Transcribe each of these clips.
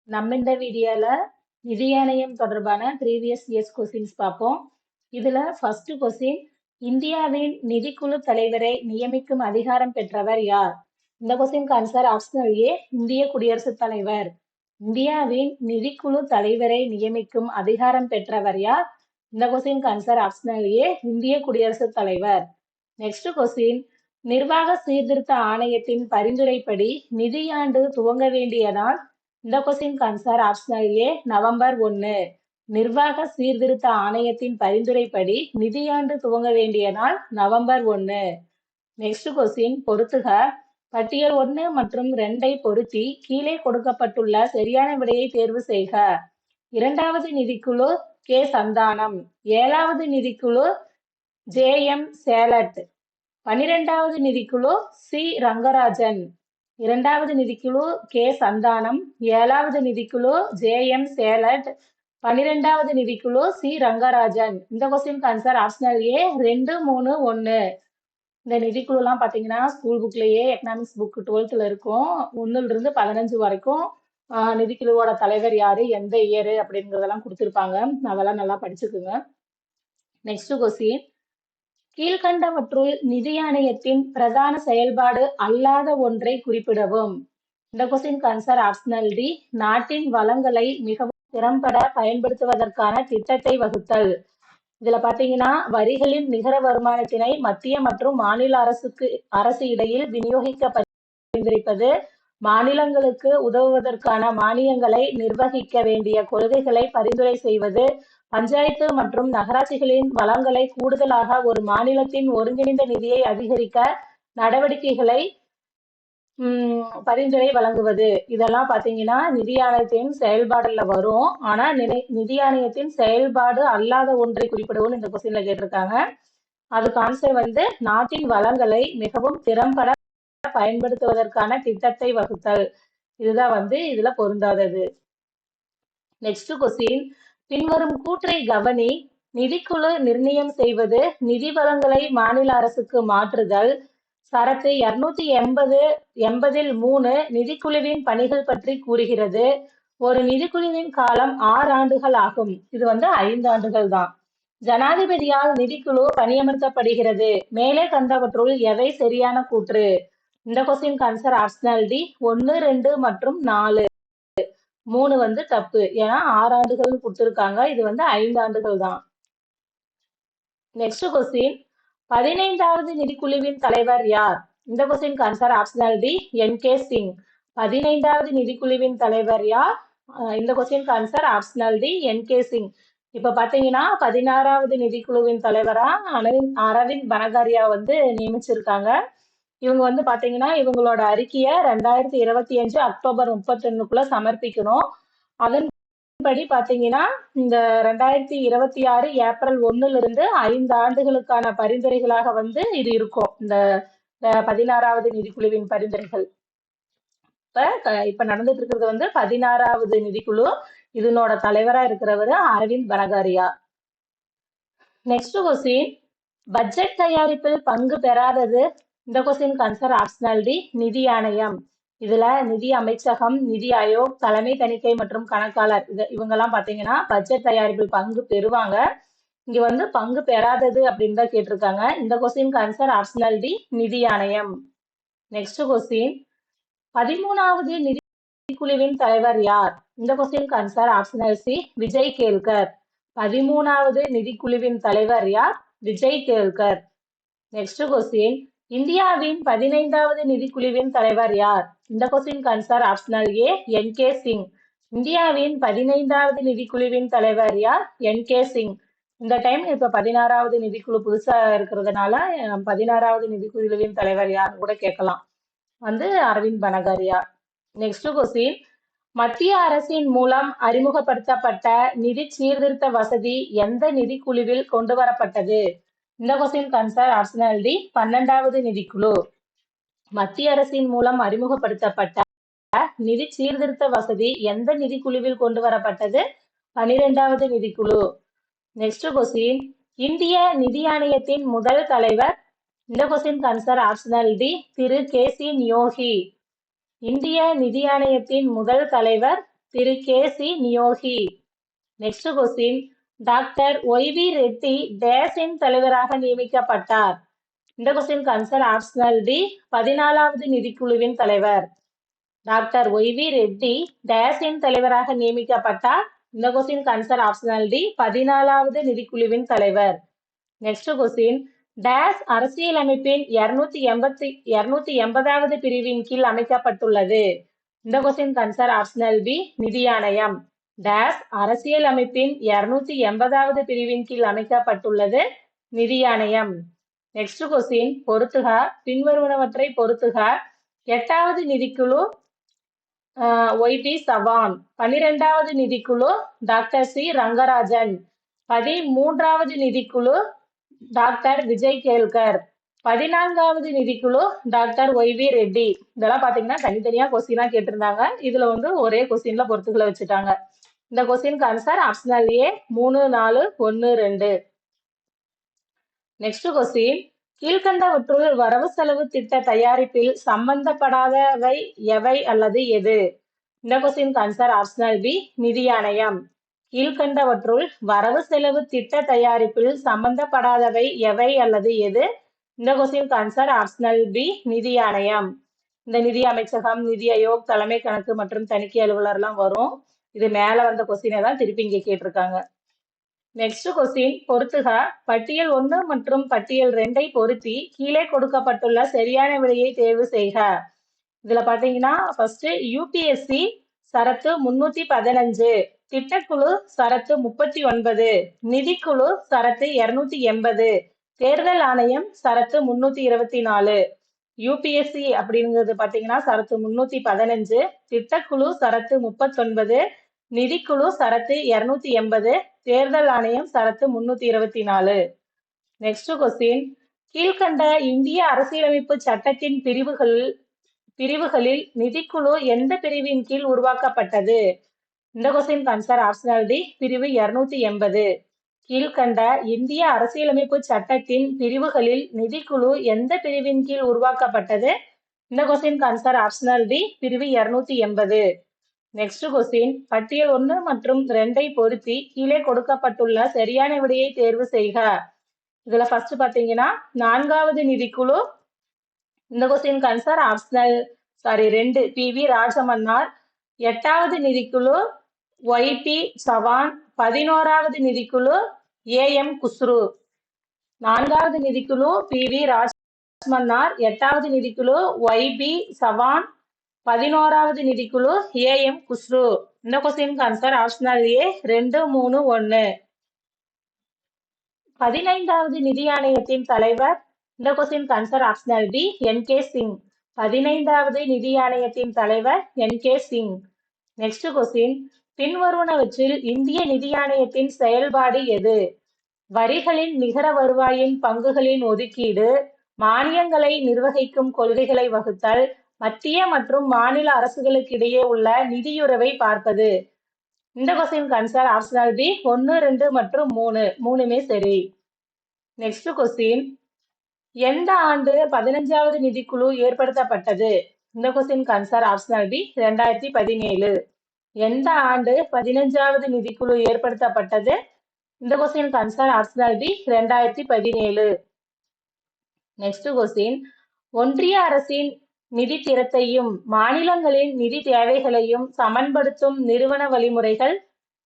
நம்ம இந்த வீடியோல நிதி ஆணையம் தொடர்பான ப்ரீவியஸ் இயர்ஸ் கொஸ்டின்ஸ் பார்ப்போம். இதுல ஃபர்ஸ்ட் கொஸ்டின், இந்தியாவின் நிதிக்குழு தலைவரை நியமிக்கும் அதிகாரம் பெற்றவர் யார்? இந்த கொஸ்டின் ஆன்சர் ஆப்ஷனல் ஏ, இந்திய குடியரசுத் தலைவர். இந்தியாவின் நிதிக்குழு தலைவரை நியமிக்கும் அதிகாரம் பெற்றவர் யார்? இந்த கொஸ்டின் ஆன்சர் ஆப்ஷனல் ஏ, இந்திய குடியரசுத் தலைவர். நெக்ஸ்ட் கொஸ்டின், நிர்வாக சீர்திருத்த ஆணையத்தின் பரிந்துரைப்படி நிதியாண்டு துவங்க வேண்டிய நாள்? இந்த கொஸ்டின் ஆன்சர் ஆப்ஷனல் ஏ, நவம்பர் 1. நிர்வாக சீர்திருத்த ஆணையத்தின் பரிந்துரைப்படி நிதியாண்டு துவங்க வேண்டிய நாள் நவம்பர் 1. நெக்ஸ்ட் கொஸ்டின், பொறுத்துக. பட்டியல் 1 மற்றும் 2 பொருத்தி கீழே கொடுக்கப்பட்டுள்ள சரியான விடையை தேர்வு செய்க. இரண்டாவது நிதிக்குழு கே சந்தானம், 7வது நிதிக்குழு ஜே.எம். சேலட், 12வது நிதிக்குழு சி ரங்கராஜன். இரண்டாவது நிதிக்குழு கே சந்தானம், 7வது நிதிக்குழு ஜே.எம். சேலட், 12வது நிதிக்குழு சி ரங்கராஜன். இந்த கொஸ்டின் ஆன்சர் ஆப்ஷனல் ஏ, 2, 3, 1. இந்த நிதிக்குழுலாம் பார்த்தீங்கன்னா ஸ்கூல் புக்லயே எக்கனாமிக்ஸ் புக் 12th இருக்கும். 1ல இருந்து 15 வரைக்கும் நிதிக்குழுவோட தலைவர் யாரு, எந்த இயர் அப்படிங்கிறதெல்லாம் கொடுத்துருப்பாங்க. அதெல்லாம் நல்லா படிச்சுக்குங்க. நெக்ஸ்ட் கொஸ்டின், கீழ்கண்டவற்றுள் நிதி ஆணையத்தின் பிரதான செயல்பாடு அல்லாத ஒன்றை குறிப்பிடவும். இந்த கொஸ்டின் ஆன்சர் ஆப்ஷனல் டி, நாட்டின் வளங்களை மிகவும் திறம்பட பயன்படுத்துவதற்கான திட்டத்தை வகுத்தல். இதுல பாத்தீங்கன்னா வரிகளின் நிகர வருமானத்தினை மத்திய மற்றும் மாநில அரசு இடையில் விநியோகிக்க பரிந்துரைப்பது, மாநிலங்களுக்கு உதவுவதற்கான மானியங்களை நிர்வகிக்க வேண்டிய கொள்கைகளை பரிந்துரை செய்வது, பஞ்சாயத்து மற்றும் நகராட்சிகளின் வளங்களை கூடுதலாக ஒரு மாநிலத்தின் ஒருங்கிணைந்த நிதியை அதிகரிக்க நடவடிக்கைகளை பரிந்துரை வழங்குவது. இதெல்லாம் பாத்தீங்கன்னா நிதி ஆணையத்தின் செயல்பாடுல வரும். ஆனா நிதி ஆணையத்தின் செயல்பாடு அல்லாத ஒன்றை குறிப்பிடவும் இந்த கொஸ்டின்ல கேட்டிருக்காங்க. அதுக்கு ஆன்சர் நாட்டின் வளங்களை மிகவும் திறம்பட பயன்படுத்துவதற்கான திட்டத்தை வகுத்தல். இதுதான் இதுல பொருந்தாதது. நெக்ஸ்ட் கொஸ்டின், பின்வரும் கூற்றை கவனி. நிதிக்குழு நிர்ணயம் செய்வது, நிதி வளங்களை மாநில அரசுக்கு மாற்றுதல். சரத்து 280 3 நிதிக்குழுவின் பணிகள் பற்றி கூறுகிறது. ஒரு நிதிக்குழுவின் காலம் 6 ஆண்டுகள் ஆகும். இது 5 ஆண்டுகள் தான். ஜனாதிபதியால் நிதிக்குழு பணியமர்த்தப்படுகிறது. மேலே கண்டவற்றுள் எவை சரியான கூற்று? இந்த கொஸ்டின் ஆன்சர் ஆப்ஷனல் டி, 1, 2 மற்றும் 4. 3 தப்பு. ஏன்னா 6 ஆண்டுகள் கொடுத்திருக்காங்க. இது 5 ஆண்டுகள் தான். நெக்ஸ்ட் கொஸ்டின், 15வது நிதிக்குழுவின் தலைவர் யார்? இந்த question answer optional D, N K. Singh. 15வது நிதிக்குழுவின் தலைவர் யார்? இந்த question answer optional D, N K. Singh. இப்ப பாத்தீங்கன்னா 16வது நிதிக்குழுவின் தலைவரா அரவிந்த் பனகாரியா நியமிச்சிருக்காங்க. இவங்க பாத்தீங்கன்னா இவங்களோட அறிக்கையை 2025 அக்டோபர் 31க்குள்ள சமர்ப்பிக்கணும். அதன்படி பாத்தீங்கன்னா இந்த 2026 ஏப்ரல் 1ல இருந்து 5 ஆண்டுகளுக்கான பரிந்துரைகளாக இது இருக்கும். இந்த 16வது நிதிக்குழுவின் பரிந்துரைகள். இப்ப நடந்துட்டு இருக்கிறது 16வது நிதிக்குழு. இதனோட தலைவரா இருக்கிறவர் Arvind Panagariya. Next question, budget தயாரிப்பில் பங்கு பெறாதது. இந்த கொஸ்டின் ஆன்சர் ஆப்ஷனல் டி, நிதி ஆணையம். இதுல நிதி அமைச்சகம், நிதி ஆயோக், தலைமை தணிக்கை மற்றும் கணக்காளர் இவங்கெல்லாம் பாத்தீங்கன்னா பட்ஜெட் தயாரிப்பில் பங்கு பெறுவாங்க. இங்க பங்கு பெறாதது அப்படின்னு தான் கேட்டிருக்காங்க. இந்த கொஸ்டின் ஆன்சர் ஆப்ஷனல் டி, நிதி ஆணையம். நெக்ஸ்ட் கொஸ்டின், 13வது நிதிக்குழுவின் தலைவர் யார்? இந்த question answer optional C, Vijay Kelkar. 13வது நிதிக்குழுவின் தலைவர் யார்? விஜய் கேல்கர். நெக்ஸ்ட் கொஸ்டின், இந்தியாவின் 15வது நிதிக்குழுவின் தலைவர் யார்? இந்த question answer optional A, N K. Singh. இந்தியாவின் 15வது நிதிக்குழுவின் தலைவர் யார்? என்.கே. சிங். இந்த டைம் இப்ப 16வது நிதிக்குழு புதுசா இருக்கிறதுனால 16வது நிதிக்குழுவின் தலைவர் யாருன்னு கூட கேட்கலாம். அரவிந்த் பனகாரியா. நெக்ஸ்ட் கொஸ்டின், மத்திய அரசின் மூலம் அறிமுகப்படுத்தப்பட்ட நிதி சீர்திருத்த வசதி எந்த நிதிக்குழுவில் கொண்டு வரப்பட்டது? இந்த கொஸ்டின் ஆன்சர் ஆப்ஷனல் டி, 12வது நிதிக்குழு. மத்திய அரசின் மூலம் அறிமுகப்படுத்தப்பட்ட நிதி சீர்திருத்த வசதி எந்த நிதிக்குழுவில் கொண்டு வரப்பட்டது? 12வது நிதிக்குழு. நெக்ஸ்ட் கொஸ்டின், இந்திய நிதி ஆணையத்தின் முதல் தலைவர். இந்த கொஸ்டின் ஆன்சர் ஆப்ஷனல் டி, திரு கே.சி. நியோகி. இந்திய நிதி ஆணையத்தின் முதல் தலைவர் திரு K C. Neogi. Next question, doctor Y V. Reddy டேஸின் தலைவராக நியமிக்கப்பட்டார். இந்த கொஸ்டின் ஆன்சர் ஆப்ஷனல் டி, 14வது நிதிக்குழுவின் தலைவர். Doctor Y V. ரெட்டி டேஸின் தலைவராக நியமிக்கப்பட்டார். இந்த கொஸ்டின் ஆன்சர் ஆப்ஷனல் டி, 14வது நிதிக்குழுவின் தலைவர். நெக்ஸ்ட் கொஸ்டின், டேஸ் அரசியலமைப்பின் 280வது பிரிவின் கீழ் அமைக்கப்பட்டுள்ளது. இந்த கொஸ்டின் ஆன்சர் ஆப்ஷனல் பி, நிதி ஆணையம். டேஸ் அரசியலமைப்பின் 280வது பிரிவின் கீழ் அமைக்கப்பட்டுள்ளது, நிதி ஆணையம். நெக்ஸ்ட் கொஸ்டின், பொறுத்துக. பின்வருவனவற்றை பொறுத்துக. 8வது நிதிக்குழு ஒய்.டி. சவான். 12வது நிதிக்குழு டாக்டர் சி. ரங்கராஜன். 13வது நிதிக்குழு டாக்டர் விஜய் கேல்கர். 14வது நிதிக்குழு டாக்டர் ஒய்.வி. ரெட்டி. இதெல்லாம் பாத்தீங்கன்னா தனித்தனியா கொஸ்டினா கேட்டிருந்தாங்க. இதுல ஒரே கொஸ்டின்ல பொறுத்துக்களை வச்சுட்டாங்க. இந்த கொஸ்டினுக்கு answer optional A, 3, 4, 1, 2. Next question, கீழ்கண்டவற்றுள் வரவு செலவு திட்ட தயாரிப்பில் சம்பந்தப்படாதவை எவை அல்லது எது? இந்த கொஸ்டினுக்கு ஆன்சர் ஆப்ஷனல் பி, நிதி ஆணையம். கீழ்கண்டவற்றுள் வரவு செலவு திட்ட தயாரிப்பில் சம்பந்தப்படாதவை எவை அல்லது எது? இந்த கொஸ்டினுக்கு ஆன்சர் ஆப்ஷனல் பி, நிதி ஆணையம். இந்த நிதி அமைச்சகம், நிதி ஆயோக், தலைமை கணக்கு மற்றும் தணிக்கை அலுவலர்லாம் வரும். இது மேல வந்த கொஸ்டினை தான் திருப்பி இங்க கேட்டிருக்காங்க. நெக்ஸ்ட் கொஸ்டின், பொறுத்துக. பட்டியல் 1 மற்றும் பட்டியல் 2 பொருத்தி கீழே கொடுக்கப்பட்டுள்ள சரியான விடையை தேர்வு செய்க. இதுல பாத்தீங்கன்னா ஃபர்ஸ்ட் யூபிஎஸ்சி சரத்து 315, திட்டக்குழு சரத்து 39, நிதிக்குழு சரத்து 280, தேர்தல் ஆணையம் சரத்து 324. யூபிஎஸ்சி அப்படிங்கிறது பாத்தீங்கன்னா சரத்து 315, திட்டக்குழு சரத்து 39, நிதிக்குழு சரத்து 280, தேர்தல் ஆணையம் சரத்து 324. நெக்ஸ்ட் கொஸ்டின், கீழ்கண்ட இந்திய அரசியலமைப்பு சட்டத்தின் பிரிவுகளில் நிதிக்குழு எந்த பிரிவின் கீழ் உருவாக்கப்பட்டது? இந்த கொஸ்டின் ஆன்சர் ஆப்ஷனல் டி, பிரிவு 280. கீழ்கண்ட இந்திய அரசியலமைப்பு சட்டத்தின் பிரிவுகளில் நிதிக்குழு எந்த பிரிவின் கீழ் உருவாக்கப்பட்டது? இந்த கொஸ்டின் ஆன்சர் ஆப்ஷனல் டி, பிரிவு 280. நெக்ஸ்ட் கொஸ்டின், பட்டியல் 1 மற்றும் 2 பொருத்தி கீழே கொடுக்கப்பட்டுள்ள சரியான விடையை தேர்வு செய்க. இதுல ஃபர்ஸ்ட் பாத்தீங்கன்னா 4வது நிதிக்குழு. இந்த question answer optional 2, P V. Rajamannar. 8வது நிதிக்குழு ஒய்.டி. சவான். 11வது நிதிக்குழு ஏ.எம். குஸ்ரு. 4வது நிதிக்குழு பி.வி. ராஜமன்னார். 8வது நிதிக்குழு ஒய்.பி. சவான். 11வது நிதிக்குழு ஏ.எம். குஸ்ரு. இந்த கொஸ்டினுக்கு ஆன்சர் ஆப்ஷனல் ஏ, 2, 3, 1. 15வது நிதி ஆணையத்தின் தலைவர். இந்த கொஸ்டினுக்கு answer optional B, NK. Singh. 15வது நிதி ஆணையத்தின் தலைவர் என்.கே. சிங். நெக்ஸ்ட் கொஸ்டின், பின்வருவனவற்றில் இந்திய நிதி ஆணையத்தின் செயல்பாடு எது? வரிகளின் நிகர வருவாயின் பங்குகளின் ஒதுக்கீடு, மானியங்களை நிர்வகிக்கும் கொள்கைகளை வகுத்தல், மத்திய மற்றும் மாநில அரசுகளுக்கிடையே உள்ள நிதியுறவை பார்ப்பது. இந்த கொஸ்டின் ஆன்சர் ஆப்ஷனல் பி, 1, 2 மற்றும் 3. 3மே சரி. நெக்ஸ்ட் கொஸ்டின், எந்த ஆண்டு 15வது நிதிக்குழு ஏற்படுத்தப்பட்டது? இந்த கொஸ்டின் ஆன்சர் ஆப்ஷனல் பி, 2017. எந்த ஆண்டு 15வது நிதிக்குழு ஏற்படுத்தப்பட்டது? இந்த question answer optional B, 2017. Next question, ஒன்றிய அரசின் நிதி திறத்தையும் மாநிலங்களின் நிதி தேவைகளையும் சமன்படுத்தும் நிறுவன வழிமுறைகள்.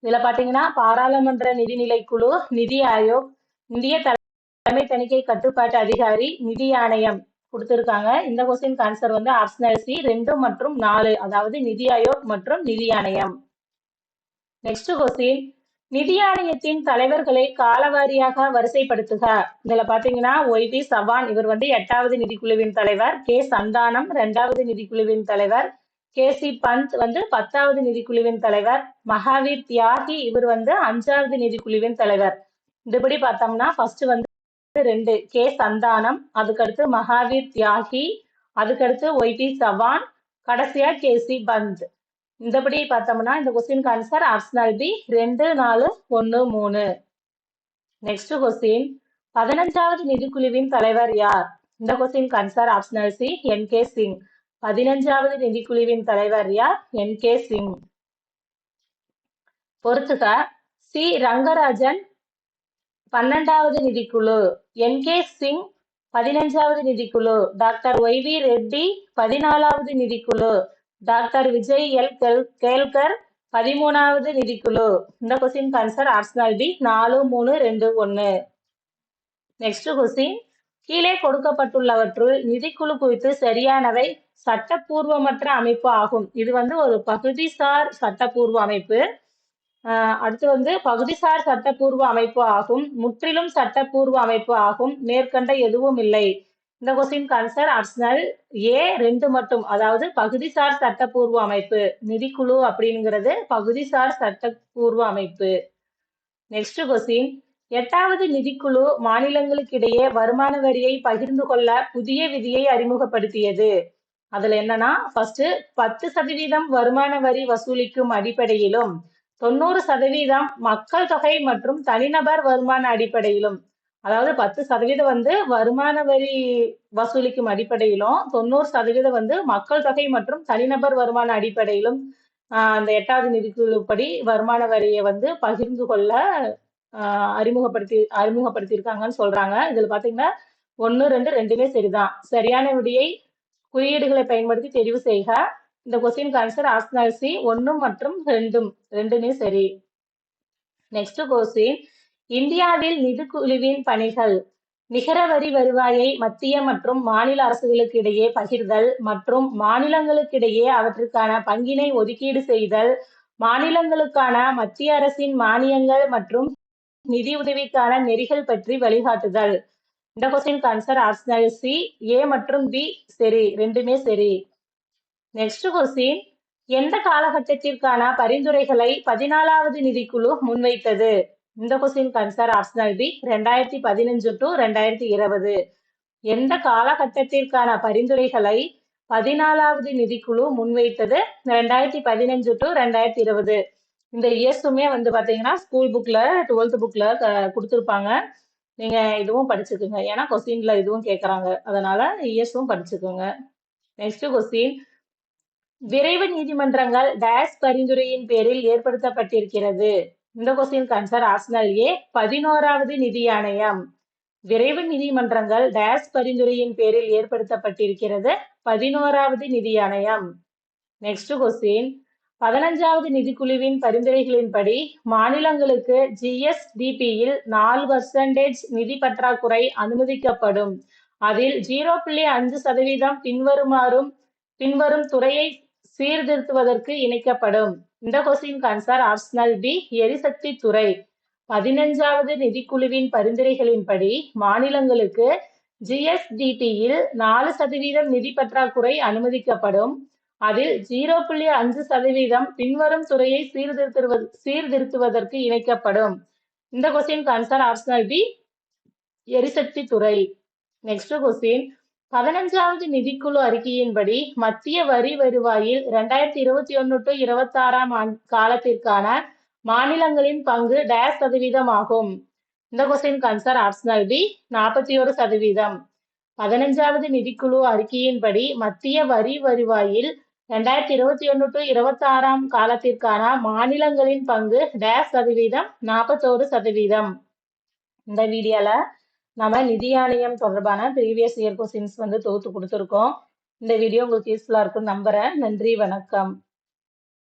இதுல பாத்தீங்கன்னா பாராளுமன்ற நிதிநிலைக்குழு, நிதி ஆயோக், இந்திய தலைமை தணிக்கை கட்டுப்பாட்டு அதிகாரி, நிதி ஆணையம் கொடுத்திருக்காங்க. இந்த கொஸ்டின் ஆன்சர் ஆப்ஷனல் சி, 2 மற்றும் 4, அதாவது நிதி ஆயோக் மற்றும் நிதி ஆணையம். நெக்ஸ்ட் கொஸ்டின், நிதி ஆணையத்தின் தலைவர்களை காலவாரியாக வரிசைப்படுத்துக. இதுல பாத்தீங்கன்னா ஒய்.டி. சவான், இவர் 8வது நிதிக்குழுவின் தலைவர். கே. சந்தானம் 2வது நிதிக்குழுவின் தலைவர். கே.சி. பந்த் 10வது நிதிக்குழுவின் தலைவர். மகாவீர் தியாகி இவர் 5வது நிதிக்குழுவின் தலைவர். இதுபடி பார்த்தோம்னா ஃபர்ஸ்ட் 2 கே. சந்தானம், அதுக்கடுத்து மகாவீர் தியாகி, அதுக்கடுத்து ஒய்.டி. சவான், கடைசியா கே.சி. பந்த். இந்தபடி பார்த்தோம்னா இந்த கொஸ்டினுக்கு answer optional B, 2, 4, 1, 3. Next question, 15வது நிதிக்குழுவின் தலைவர் யார்? இந்த கொஸ்டினுக்கு answer optional C, N K. Singh. 15வது நிதிக்குழுவின் தலைவர் யார்? என்.கே. சிங். பொறுத்துக. சி ரங்கராஜன் 12வது நிதிக்குழு, என்.கே. சிங் 15வது நிதிக்குழு, டாக்டர் ஒய்.வி. ரெட்டி 14வது நிதிக்குழு, டாக்டர் விஜய் எல். கேல்கர் 13வது நிதிக்குழு. இந்த question answer optional B 4, 3, 2, 1. Next question, கீழே கொடுக்கப்பட்டுள்ளவற்றுள் நிதிக்குழு குறித்து சரியானவை சட்டப்பூர்வமற்ற அமைப்பு ஆகும். இது ஒரு பகுதிசார் சட்டப்பூர்வ அமைப்பு. அடுத்து பகுதிசார் சட்டப்பூர்வ அமைப்பு ஆகும், முற்றிலும் சட்டப்பூர்வ அமைப்பு ஆகும், மேற்கண்ட எதுவும் இல்லை. இந்த கொஸ்டின் ஆன்சர் ஆப்ஷனல் ஏ 2 மட்டும். அதாவது பகுதிசார் சட்டப்பூர்வ அமைப்பு. நிதிக்குழு அப்படிங்கிறது பகுதிசார் சட்டப்பூர்வ அமைப்பு. நெக்ஸ்ட் கொஸ்டின், 8வது நிதிக்குழு மாநிலங்களுக்கிடையே வருமான வரியை பகிர்ந்து கொள்ள புதிய விதியை அறிமுகப்படுத்தியது. அதுல என்னன்னா, ஃபர்ஸ்ட் 10% வருமான வரி வசூலிக்கும் அடிப்படையிலும் 90% மக்கள் தொகை மற்றும் தனிநபர் வருமான அடிப்படையிலும், அதாவது 10% வருமான வரி வசூலிக்கும் அடிப்படையிலும் 90% மக்கள் தொகை மற்றும் தனிநபர் வருமான அடிப்படையிலும் அந்த 8வது நிதிக்குழு படி வருமான வரியை பகிர்ந்து கொள்ள அறிமுகப்படுத்தியிருக்காங்கன்னு சொல்றாங்க. இதுல பாத்தீங்கன்னா 1, 2 ரெண்டுமே சரிதான். சரியான விடையை குறியீடுகளை பயன்படுத்தி தெரிவு செய்க. இந்த கொஸ்டின் ஆன்சர் ஆப்ஷனல் சி 1 மற்றும் 2 ரெண்டுமே சரி. நெக்ஸ்ட் கொஸ்டின், இந்தியாவில் நிதிக்குழுவின் பணிகள் நிகர வரி வருவாயை மத்திய மற்றும் மாநில அரசுகளுக்கு இடையே பகிர்தல் மற்றும் மாநிலங்களுக்கிடையே அவற்றுக்கான பங்கினை ஒதுக்கீடு செய்தல், மாநிலங்களுக்கான மத்திய அரசின் மானியங்கள் மற்றும் நிதியுதவிக்கான நெறிகள் பற்றி வழிகாட்டுதல். இந்த question answer optional C A மற்றும் பி சரி, ரெண்டுமே சரி. நெக்ஸ்ட் கொஸ்டின், எந்த காலகட்டத்திற்கான பரிந்துரைகளை 14வது நிதிக்குழு முன்வைத்தது? இந்த question answer optional B 2015 to 2020. எந்த காலகட்டத்திற்கான பரிந்துரைகளை 14வது நிதிக்குழு முன்வைத்தது? 2015 to 2020. இந்த இயர்ஸுமே பாத்தீங்கன்னா ஸ்கூல் புக்ல 12th புக்ல கொடுத்துருப்பாங்க. நீங்க இதுவும் படிச்சுக்கோங்க, ஏன்னா கொஸ்டின்ல இதுவும் கேட்கறாங்க, அதனால இயர்ஸும் படிச்சுக்கோங்க. நெக்ஸ்ட் கொஸ்டின், விரைவு நீதிமன்றங்கள் டேஷ் பரிந்துரையின் பேரில் ஏற்படுத்தப்பட்டிருக்கிறது. இந்த கொஸ்டின் ஆன்சர் ஆப்ஷனல் ஏ 11வது நிதி ஆணையம். விரைவு நீதிமன்றங்கள் டேஷ் பரிந்துரையின் பேரில் ஏற்படுத்தப்பட்டிருக்கிறது, 11வது நிதி ஆணையம். நெக்ஸ்ட் கொஸ்டின், 15வது நிதிக்குழுவின் பரிந்துரைகளின்படி மாநிலங்களுக்கு ஜிஎஸ்டிபியில் 4% நிதி பற்றாக்குறை அனுமதிக்கப்படும். அதில் 0.5% பின்வரும் துறையை சீர்திருத்துவதற்கு இணைக்கப்படும். இந்த கொஸ்டின் ஆன்சர் ஆப்ஷனல் பி எரிசக்தி துறை. 15வது நிதிக்குழுவின் பரிந்துரைகளின்படி மாநிலங்களுக்கு ஜிஎஸ்டிபியில் 4% நிதி பற்றாக்குறை அனுமதிக்கப்படும். அதில் 0.5% பின்வரும் துறையை சீர்திருத்துவதற்கு இணைக்கப்படும். இந்த கொஸ்டின் ஆன்சர் ஆப்ஷனல் பி எரிசக்தி துறை. நெக்ஸ்ட் கொஸ்டின், 15வது நிதிக்குழு அறிக்கையின்படி மத்திய வரி வருவாயில் 2021 to 26 காலத்திற்கான மாநிலங்களின் பங்கு டேஷ் சதவீதம் ஆகும். இந்த கொஸ்டின் ஆன்சர் ஆப்ஷனல் பி 41%. 15வது நிதிக்குழு அறிக்கையின்படி மத்திய வரி வருவாயில் 2021 to 26 காலத்திற்கான மாநிலங்களின் பங்கு டேஷ் சதவீதம் 41%. இந்த வீடியோல நம்ம நிதி ஆணையம் தொடர்பான ப்ரீவியஸ் இயர் கொஸ்டின்ஸ் தொகுத்து கொடுத்துருக்கோம். இந்த வீடியோ உங்களுக்கு யூஸ்ஃபுல்லா இருக்குன்னு நம்புறேன். நன்றி, வணக்கம்.